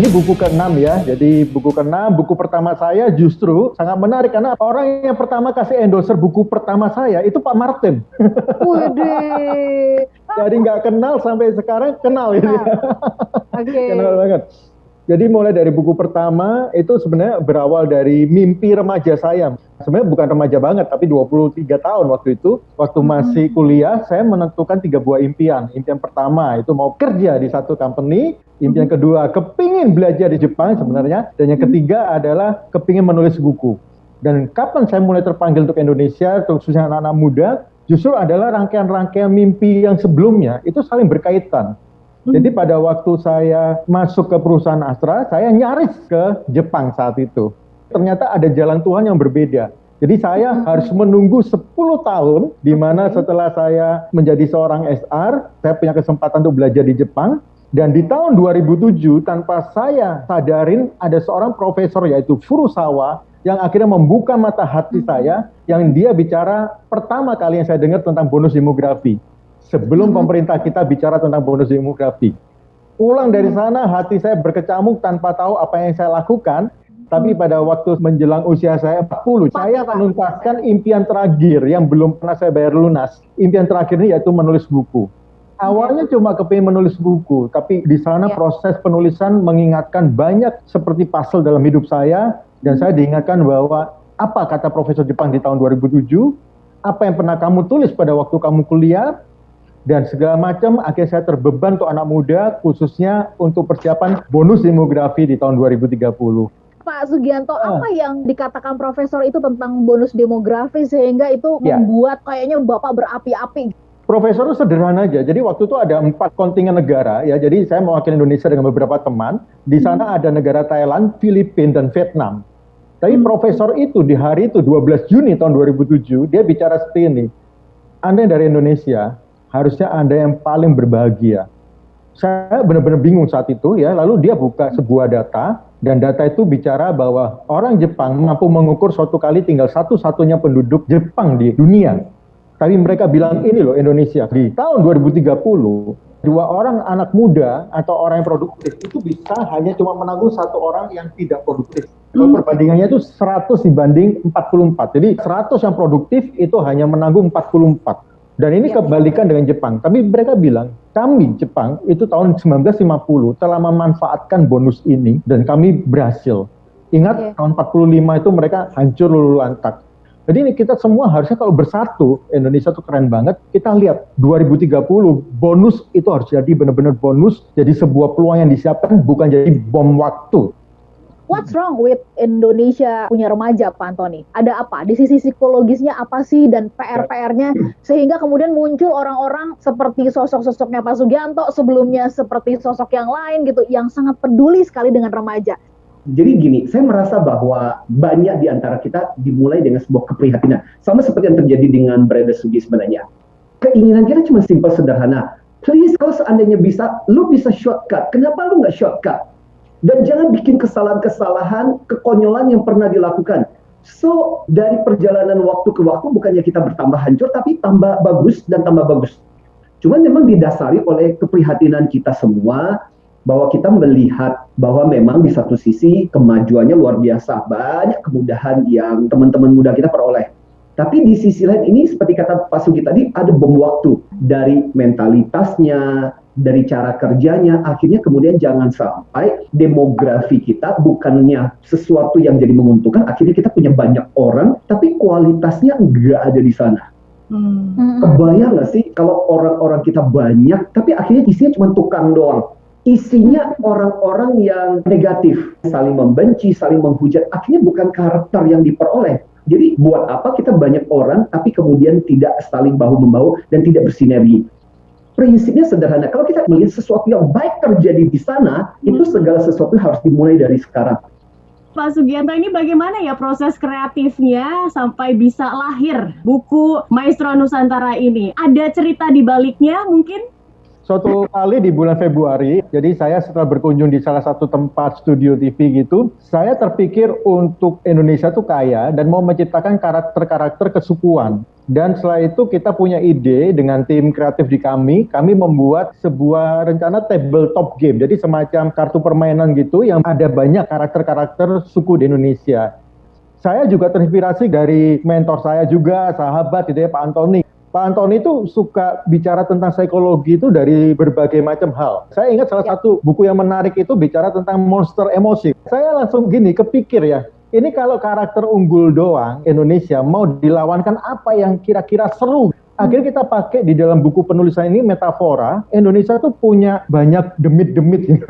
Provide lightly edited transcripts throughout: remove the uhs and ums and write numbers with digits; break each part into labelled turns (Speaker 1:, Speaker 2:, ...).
Speaker 1: Ini buku ke-6 ya, jadi buku ke-6, buku pertama saya justru sangat menarik karena orang yang pertama kasih endorser buku pertama saya itu Pak Martin.
Speaker 2: Widih.
Speaker 1: Dari nggak kenal sampai sekarang kenal ini.
Speaker 2: Oke.
Speaker 1: Kenal banget. Jadi mulai dari buku pertama itu sebenarnya berawal dari mimpi remaja saya. Sebenarnya bukan remaja banget, tapi 23 tahun waktu itu. Waktu masih kuliah, saya menentukan 3 buah impian. Impian pertama itu mau kerja di satu company. Impian kedua, kepingin belajar di Jepang sebenarnya. Dan yang ketiga adalah kepingin menulis buku. Dan kapan saya mulai terpanggil untuk Indonesia, khususnya anak-anak muda, justru adalah rangkaian-rangkaian mimpi yang sebelumnya itu saling berkaitan. Jadi pada waktu saya masuk ke perusahaan Astra, saya nyaris ke Jepang saat itu. Ternyata ada jalan Tuhan yang berbeda. Jadi saya harus menunggu 10 tahun, di mana setelah saya menjadi seorang SR, saya punya kesempatan untuk belajar di Jepang. Dan di tahun 2007, tanpa saya sadarin, ada seorang profesor yaitu Furusawa, yang akhirnya membuka mata hati saya, yang dia bicara pertama kali yang saya dengar tentang bonus demografi. Sebelum pemerintah kita bicara tentang bonus demografi. Pulang dari sana, hati saya berkecamuk tanpa tahu apa yang saya lakukan. Tapi pada waktu menjelang usia saya 40, saya menuntaskan impian terakhir yang belum pernah saya bayar lunas. Impian terakhir ini yaitu menulis buku. Awalnya cuma kepingin menulis buku, tapi di sana proses penulisan mengingatkan banyak seperti puzzle dalam hidup saya. Dan saya diingatkan bahwa apa kata Profesor Jepang di tahun 2007, apa yang pernah kamu tulis pada waktu kamu kuliah, dan segala macam. Akhirnya saya terbeban untuk anak muda, khususnya untuk persiapan bonus demografi di tahun 2030.
Speaker 2: Pak Sugianto, apa yang dikatakan profesor itu tentang bonus demografi sehingga itu membuat kayaknya Bapak berapi-api?
Speaker 1: Profesor itu sederhana aja. Jadi waktu itu ada 4 kontingen negara ya. Jadi saya mewakili Indonesia dengan beberapa teman. Di sana ada negara Thailand, Filipina, dan Vietnam. Tapi profesor itu di hari itu 12 Juni tahun 2007 dia bicara seperti ini. Anda dari Indonesia, harusnya Anda yang paling berbahagia. Saya benar-benar bingung saat itu ya. Lalu dia buka sebuah data, dan data itu bicara bahwa orang Jepang mampu mengukur suatu kali tinggal satu-satunya penduduk Jepang di dunia. Tapi mereka bilang ini loh Indonesia. Di tahun 2030, 2 orang anak muda atau orang yang produktif itu bisa hanya cuma menanggung 1 orang yang tidak produktif. Perbandingannya itu 100 dibanding 44. Jadi 100 yang produktif itu hanya menanggung 44. Dan ini kebalikan dengan Jepang. Tapi mereka bilang, kami Jepang itu tahun 1950 telah memanfaatkan bonus ini dan kami berhasil. Ingat tahun 45 itu mereka hancur lulu lantak. Jadi ini kita semua harusnya kalau bersatu, Indonesia tuh keren banget. Kita lihat 2030 bonus itu harus jadi benar-benar bonus, jadi sebuah peluang yang disiapkan, bukan jadi bom waktu.
Speaker 2: What's wrong with Indonesia punya remaja, Pak Antoni? Ada apa? Di sisi psikologisnya apa sih dan PR-PR-nya sehingga kemudian muncul orang-orang seperti sosok-sosoknya Pak Sugianto, sebelumnya seperti sosok yang lain gitu, yang sangat peduli sekali dengan remaja.
Speaker 3: Jadi gini, saya merasa bahwa banyak di antara kita dimulai dengan sebuah keprihatinan. Sama seperti yang terjadi dengan Brother Sugi sebenarnya. Keinginan kita cuma simpel sederhana. Please, kalau seandainya bisa, lu bisa shortcut. Kenapa lu nggak shortcut? Dan jangan bikin kesalahan-kesalahan, kekonyolan yang pernah dilakukan. So, dari perjalanan waktu ke waktu, bukannya kita bertambah hancur, tapi tambah bagus dan tambah bagus. Cuman memang didasari oleh keprihatinan kita semua, bahwa kita melihat bahwa memang di satu sisi kemajuannya luar biasa. Banyak kemudahan yang teman-teman muda kita peroleh. Tapi di sisi lain ini seperti kata Pak Sugi tadi, ada bom waktu. Dari mentalitasnya, dari cara kerjanya, akhirnya kemudian jangan sampai demografi kita bukannya sesuatu yang jadi menguntungkan, akhirnya kita punya banyak orang, tapi kualitasnya nggak ada di sana. Kebayang nggak sih kalau orang-orang kita banyak, tapi akhirnya isinya cuma tukang doang. Isinya orang-orang yang negatif, saling membenci, saling menghujat, akhirnya bukan karakter yang diperoleh. Jadi buat apa kita banyak orang, tapi kemudian tidak saling bahu-membahu dan tidak bersinergi. Prinsipnya sederhana, kalau kita melihat sesuatu yang baik terjadi di sana, itu segala sesuatu harus dimulai dari sekarang.
Speaker 4: Pak Sugianto, ini bagaimana ya proses kreatifnya sampai bisa lahir buku Maestro Nusantara ini? Ada cerita di baliknya mungkin?
Speaker 1: Suatu kali di bulan Februari, jadi saya setelah berkunjung di salah satu tempat studio TV gitu, saya terpikir untuk Indonesia tuh kaya dan mau menciptakan karakter-karakter kesukuan. Dan setelah itu kita punya ide dengan tim kreatif di kami membuat sebuah rencana tabletop game. Jadi semacam kartu permainan gitu yang ada banyak karakter-karakter suku di Indonesia. Saya juga terinspirasi dari mentor saya juga, sahabat gitu ya, Pak Antoni. Pak Antoni itu suka bicara tentang psikologi itu dari berbagai macam hal. Saya ingat salah satu buku yang menarik itu bicara tentang monster emosi. Saya langsung gini kepikir ya, ini kalau karakter unggul doang Indonesia mau dilawankan apa yang kira-kira seru. Akhirnya kita pakai di dalam buku penulisan ini metafora, Indonesia tuh punya banyak demit-demit.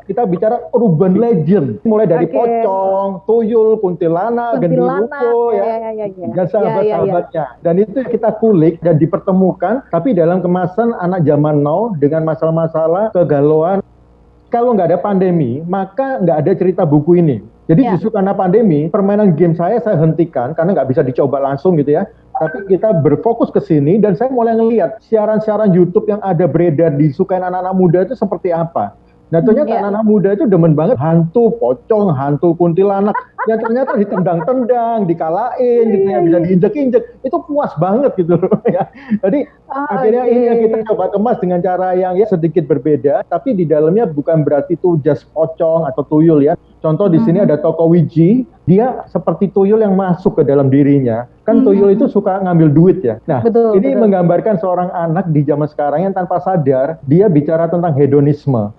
Speaker 1: Kita bicara urban legend, mulai dari pocong, tuyul, kuntilanak, genderuwo, dan sahabat-sahabatnya. Dan itu kita kulik dan dipertemukan, tapi dalam kemasan anak zaman now dengan masalah-masalah kegalauan. Kalau nggak ada pandemi, maka nggak ada cerita buku ini. Jadi justru karena pandemi, permainan game saya hentikan karena nggak bisa dicoba langsung gitu ya. Tapi kita berfokus ke sini dan saya mulai ngelihat siaran-siaran YouTube yang ada beredar disukain anak-anak muda itu seperti apa. Nah ternyata anak-anak muda itu demen banget hantu pocong, hantu kuntilanak. Dan ternyata ditendang-tendang, dikalain gitu ya, bisa diinjek-injek. Itu puas banget gitu loh ya. Jadi akhirnya ini yang kita coba kemas dengan cara yang ya sedikit berbeda. Tapi di dalamnya bukan berarti itu just pocong atau tuyul ya. Contoh di sini ada tokoh Wiji, dia seperti tuyul yang masuk ke dalam dirinya. Kan tuyul itu suka ngambil duit ya. Nah, ini menggambarkan seorang anak di zaman sekarang yang tanpa sadar, dia bicara tentang hedonisme.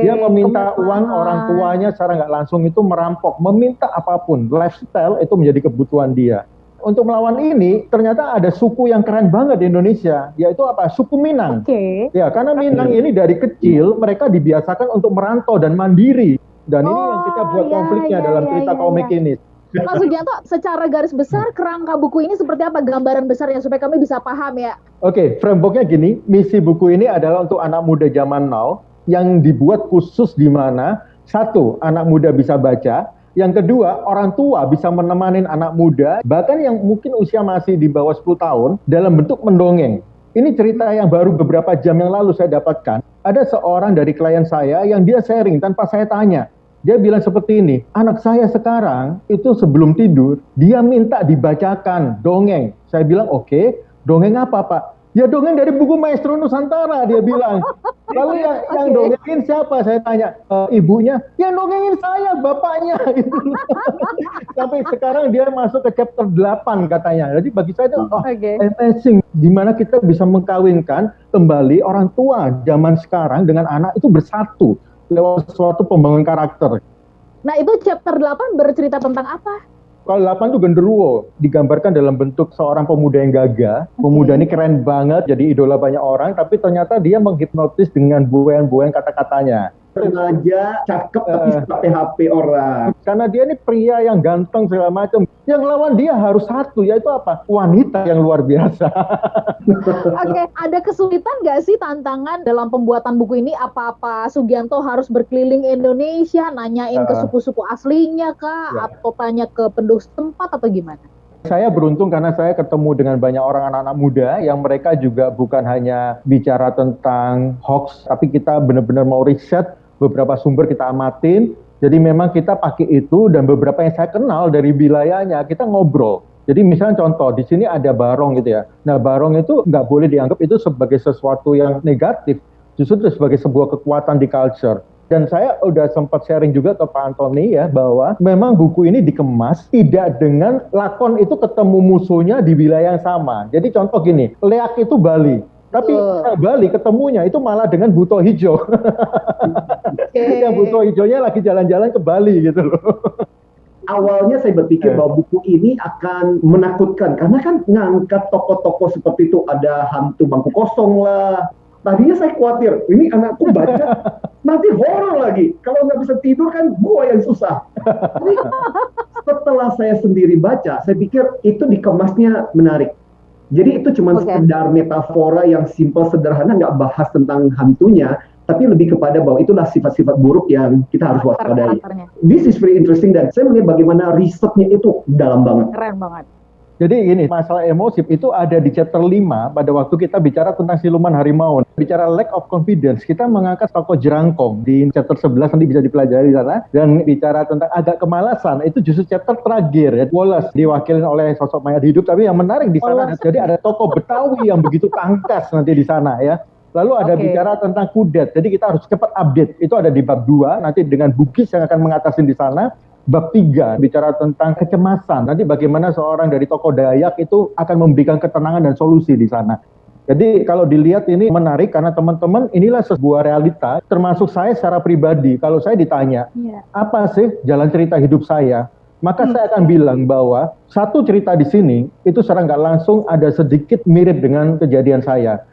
Speaker 1: Dia meminta uang orang tuanya secara nggak langsung itu merampok, meminta apapun. Lifestyle itu menjadi kebutuhan dia. Untuk melawan ini, ternyata ada suku yang keren banget di Indonesia, yaitu apa? Suku Minang. Ya, karena Minang ini dari kecil mereka dibiasakan untuk merantau dan mandiri. Dan ini yang kita buat konfliknya dalam cerita komik ini.
Speaker 2: Mas Sugianto, secara garis besar kerangka buku ini seperti apa? Gambaran besarnya supaya kami bisa paham ya.
Speaker 1: Oke, frameworknya gini, misi buku ini adalah untuk anak muda zaman now yang dibuat khusus di mana satu, anak muda bisa baca, yang kedua, orang tua bisa menemani anak muda, bahkan yang mungkin usia masih di bawah 10 tahun dalam bentuk mendongeng. Ini cerita yang baru beberapa jam yang lalu saya dapatkan. Ada seorang dari klien saya yang dia sharing tanpa saya tanya. Dia bilang seperti ini, anak saya sekarang itu sebelum tidur, dia minta dibacakan dongeng. Saya bilang, oke, dongeng apa Pak? Ya dongeng dari buku Maestro Nusantara, dia bilang. Lalu yang dongengin siapa? Saya tanya, ibunya, yang dongengin saya, bapaknya. Sampai sekarang dia masuk ke chapter 8 katanya. Jadi bagi saya itu amazing. Dimana kita bisa mengkawinkan kembali orang tua zaman sekarang dengan anak itu bersatu lewat suatu pembangunan karakter.
Speaker 2: Nah itu chapter 8 bercerita tentang apa?
Speaker 1: Kalau 8 itu genderuwo, digambarkan dalam bentuk seorang pemuda yang gagah. Pemuda ini keren banget, jadi idola banyak orang, tapi ternyata dia menghipnotis dengan buayan-buayan kata-katanya.
Speaker 3: Sengaja cakep tapi suka PHP orang.
Speaker 1: Karena dia ini pria yang ganteng segala macam. Yang lawan dia harus satu, yaitu apa? Wanita yang luar biasa.
Speaker 2: Ada kesulitan nggak sih tantangan dalam pembuatan buku ini? Apa Sugianto harus berkeliling Indonesia, nanyain ke suku-suku aslinya kah? Atau tanya ke penduduk setempat atau gimana?
Speaker 1: Saya beruntung karena saya ketemu dengan banyak orang anak-anak muda yang mereka juga bukan hanya bicara tentang hoax, tapi kita benar-benar mau riset, beberapa sumber kita amatin. Jadi memang kita pakai itu dan beberapa yang saya kenal dari wilayahnya kita ngobrol. Jadi misalnya contoh, di sini ada barong gitu ya. Nah barong itu nggak boleh dianggap itu sebagai sesuatu yang negatif. Justru itu sebagai sebuah kekuatan di culture. Dan saya udah sempat sharing juga ke Pak Antoni ya, bahwa memang buku ini dikemas tidak dengan lakon itu ketemu musuhnya di wilayah yang sama. Jadi contoh gini, Leak itu Bali. Tapi Bali ketemunya itu malah dengan Buto Hijau. Yang Buto Hijaunya lagi jalan-jalan ke Bali gitu loh.
Speaker 3: Awalnya saya berpikir bahwa buku ini akan menakutkan. Karena kan ngangkat tokoh-tokoh seperti itu. Ada hantu bangku kosong lah. Tadinya saya khawatir, ini anakku baca, nanti horor lagi. Kalau nggak bisa tidur kan gua yang susah. Tapi setelah saya sendiri baca, saya pikir itu dikemasnya menarik. Jadi itu cuma sekedar metafora yang simpel, sederhana, nggak bahas tentang hantunya, tapi lebih kepada bahwa itulah sifat-sifat buruk yang kita harus waspadai. This is very interesting dan saya melihat bagaimana risetnya itu dalam banget.
Speaker 2: Keren banget.
Speaker 1: Jadi gini, masalah emosi itu ada di chapter 5 pada waktu kita bicara tentang siluman harimau. Bicara lack of confidence, kita mengangkat tokoh jerangkong di chapter 11, nanti bisa dipelajari di sana. Dan bicara tentang agak kemalasan, itu justru chapter terakhir ya. Wallace diwakilin oleh sosok mayat hidup, tapi yang menarik di sana, jadi ada tokoh Betawi yang begitu tangkas nanti di sana ya. Lalu ada bicara tentang kudet, jadi kita harus cepat update. Itu ada di bab 2, nanti dengan Bugis yang akan mengatasin di sana. Bab 3 bicara tentang kecemasan. Nanti bagaimana seorang dari tokoh Dayak itu akan memberikan ketenangan dan solusi di sana. Jadi kalau dilihat ini menarik karena teman-teman inilah sebuah realita, termasuk saya secara pribadi. Kalau saya ditanya, apa sih jalan cerita hidup saya? Maka saya akan bilang bahwa satu cerita di sini itu secara nggak langsung ada sedikit mirip dengan kejadian saya.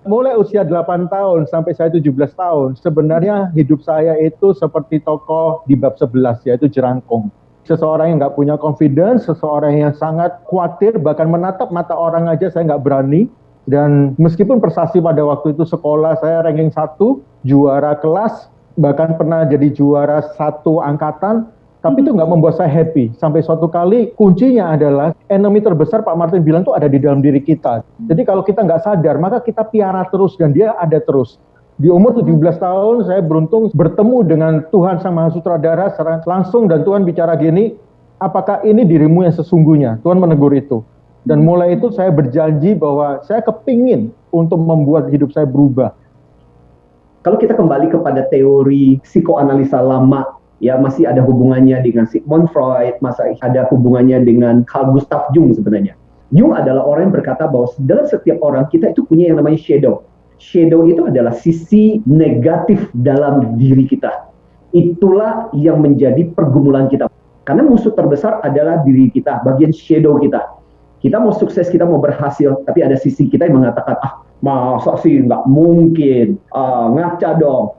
Speaker 1: Mulai usia 8 tahun sampai saya 17 tahun, sebenarnya hidup saya itu seperti tokoh di bab 11, yaitu jerangkong. Seseorang yang nggak punya confidence, seseorang yang sangat khawatir, bahkan menatap mata orang aja saya nggak berani. Dan meskipun prestasi pada waktu itu sekolah saya ranking 1, juara kelas, bahkan pernah jadi juara 1 angkatan, tapi itu nggak membuat saya happy. Sampai suatu kali kuncinya adalah enemy terbesar Pak Martin bilang tuh ada di dalam diri kita. Jadi kalau kita nggak sadar, maka kita piara terus dan dia ada terus. Di umur 17 tahun saya beruntung bertemu dengan Tuhan Sang Maha Sutradara secara langsung dan Tuhan bicara gini, apakah ini dirimu yang sesungguhnya? Tuhan menegur itu. Dan mulai itu saya berjanji bahwa saya kepingin untuk membuat hidup saya berubah.
Speaker 3: Kalau kita kembali kepada teori psikoanalisa lama, ya masih ada hubungannya dengan Sigmund Freud, masih ada hubungannya dengan Carl Gustav Jung sebenarnya. Jung adalah orang yang berkata bahwa dalam setiap orang kita itu punya yang namanya shadow. Shadow itu adalah sisi negatif dalam diri kita. Itulah yang menjadi pergumulan kita. Karena musuh terbesar adalah diri kita, bagian shadow kita. Kita mau sukses, kita mau berhasil, tapi ada sisi kita yang mengatakan, masa sih nggak mungkin, ngaca dong.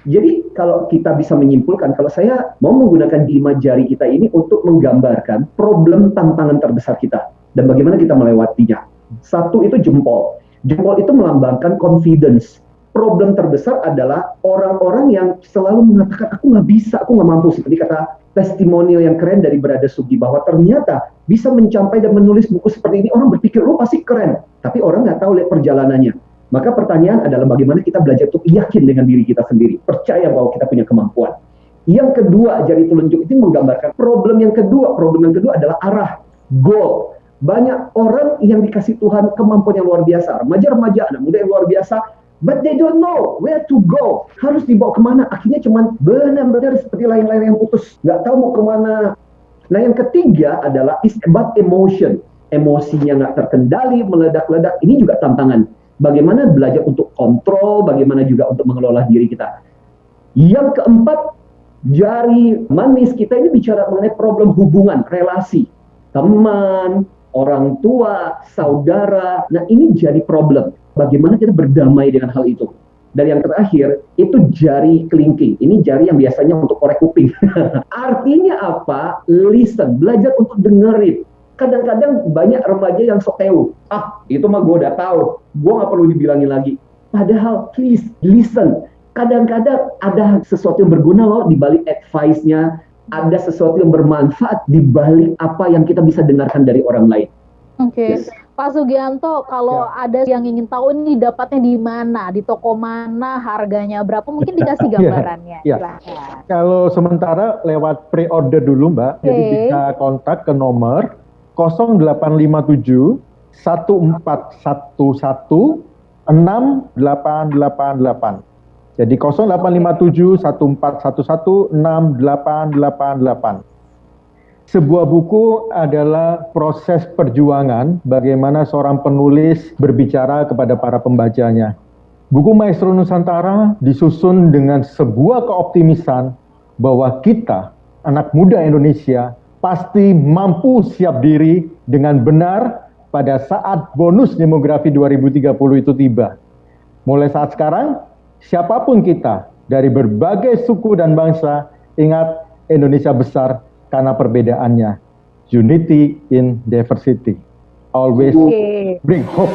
Speaker 3: Jadi kalau kita bisa menyimpulkan, kalau saya mau menggunakan 5 jari kita ini untuk menggambarkan problem tantangan terbesar kita dan bagaimana kita melewatinya. 1 itu jempol. Jempol itu melambangkan confidence. Problem terbesar adalah orang-orang yang selalu mengatakan aku nggak bisa, aku nggak mampu. Seperti kata testimonial yang keren dari Brother Sugi bahwa ternyata bisa mencapai dan menulis buku seperti ini. Orang berpikir lo pasti keren, tapi orang nggak tahu lihat perjalanannya. Maka pertanyaan adalah bagaimana kita belajar untuk yakin dengan diri kita sendiri. Percaya bahwa kita punya kemampuan. Yang kedua, jari telunjuk itu menggambarkan problem yang kedua. Problem yang kedua adalah arah, goal. Banyak orang yang dikasih Tuhan kemampuan yang luar biasa. Remaja-remaja, anak muda yang luar biasa. But they don't know where to go. Harus dibawa kemana. Akhirnya cuman benar-benar seperti layang-layang yang putus. Nggak tahu mau kemana. Nah yang ketiga adalah is about emotion. Emosinya nggak terkendali, meledak-ledak. Ini juga tantangan. Bagaimana belajar untuk kontrol, bagaimana juga untuk mengelola diri kita. Yang keempat, jari manis kita ini bicara mengenai problem hubungan, relasi. Teman, orang tua, saudara. Nah ini jadi problem. Bagaimana kita berdamai dengan hal itu. Dan yang terakhir, itu jari kelingking. Ini jari yang biasanya untuk korek kuping. Artinya apa? Listen, belajar untuk dengerin. Kadang-kadang banyak remaja yang sok tahu. Itu mah gue udah tahu. Gue gak perlu dibilangin lagi. Padahal, please, listen. Kadang-kadang ada sesuatu yang berguna loh di balik advice-nya. Ada sesuatu yang bermanfaat di balik apa yang kita bisa dengarkan dari orang lain.
Speaker 2: Oke. Yes. Pak Sugianto, kalau ada yang ingin tahu ini dapatnya di mana? Di toko mana? Harganya berapa? Mungkin dikasih gambarannya.
Speaker 1: Kalau sementara lewat pre-order dulu, Mbak. Jadi bisa kontak ke nomor 0857 1411 6888. Jadi 0857 1411 6888. Sebuah buku adalah proses perjuangan bagaimana seorang penulis berbicara kepada para pembacanya. Buku Maestro Nusantara disusun dengan sebuah keoptimisan bahwa kita, anak muda Indonesia, pasti mampu siap diri dengan benar pada saat bonus demografi 2030 itu tiba. Mulai saat sekarang, siapapun kita, dari berbagai suku dan bangsa, ingat Indonesia besar karena perbedaannya. Unity in diversity. Always bring hope.